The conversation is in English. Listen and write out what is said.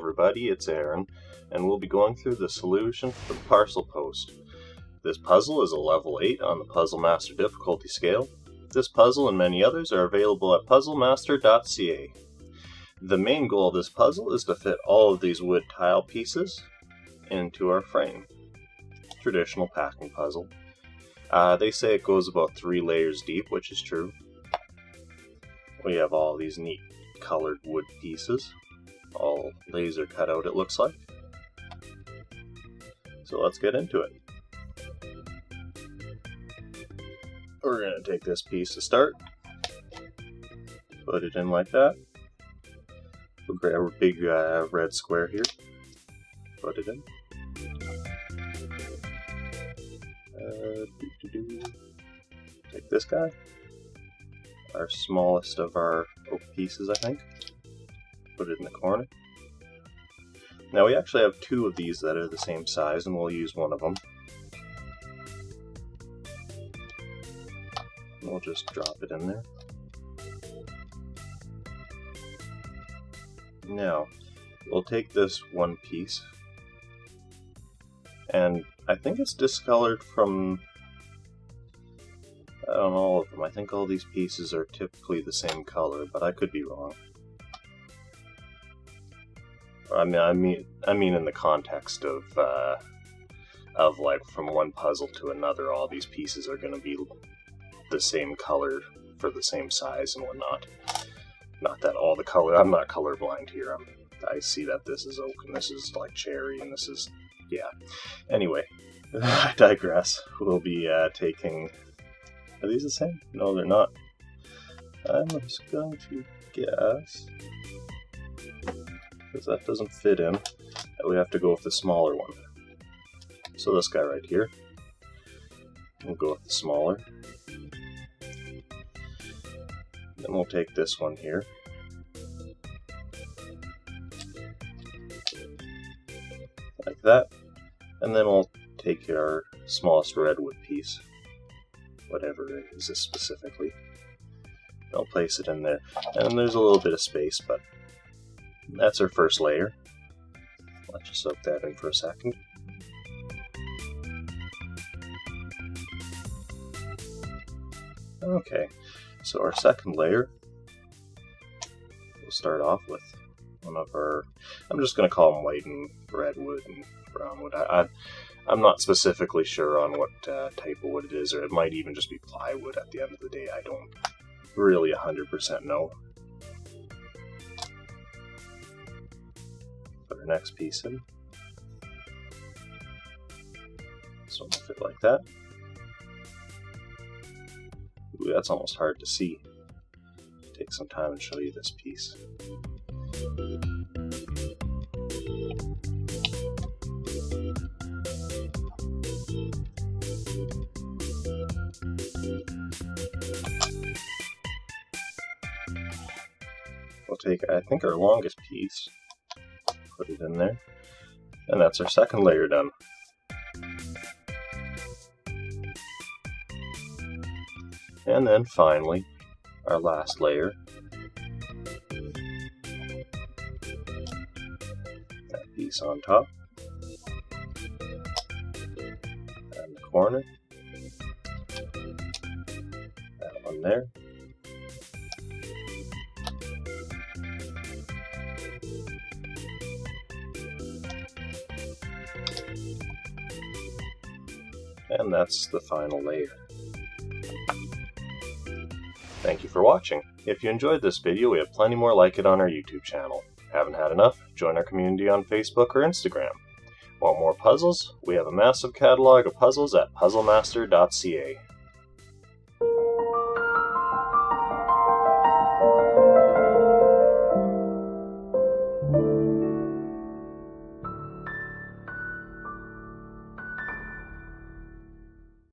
everybody, it's Aaron, and we'll be going through the solution for the parcel post. This puzzle is a level 8 on the Puzzle Master difficulty scale. This puzzle and many others are available at puzzlemaster.ca. The main goal of this puzzle is to fit all of these wood tile pieces into our frame. Traditional packing puzzle. They say it goes about 3 layers deep, which is true. We have all these neat colored wood pieces, all laser cut out it looks like. So let's get into it. We're going to take this piece to start, put it in like that. We'll grab a big red square here, put it in. Take this guy, our smallest of our oak pieces, I think. Put it in the corner. Now we actually have 2 of these that are the same size, and we'll use one of them. And we'll just drop it in there. Now, we'll take this one piece, and I think it's discolored from, I don't know, all of them. I think all these pieces are typically the same color, but I could be wrong. I mean in the context of like from one puzzle to another, all these pieces are going to be the same color for the same size and whatnot. Not that all the color, I'm not colorblind here. I see that this is oak and this is like cherry and this is, yeah. Anyway, I digress. We'll be taking, are these the same? No, they're not. I'm just going to guess, because that doesn't fit in, that we have to go with the smaller one. So this guy right here, we'll go with the smaller. Then we'll take this one here. Like that. And then we'll take our smallest redwood piece, whatever it is specifically. I'll place it in there. And there's a little bit of space, but that's our first layer. Let's just soak that in for a second. Okay, so our second layer, we'll start off with one of our, I'm just going to call them white and redwood and brownwood. I'm not specifically sure on what type of wood it is, or it might even just be plywood at the end of the day. I don't really 100% know. Put our next piece in. This one will fit like that. Ooh, that's almost hard to see. Take some time and show you this piece. We'll take, I think, our longest piece, put it in there, and that's our second layer done. And then finally, our last layer. That piece on top. And the corner. That one there. And that's the final layer. Thank you for watching. If you enjoyed this video, we have plenty more like it on our YouTube channel. Haven't had enough? Join our community on Facebook or Instagram. Want more puzzles? We have a massive catalog of puzzles at puzzlemaster.ca.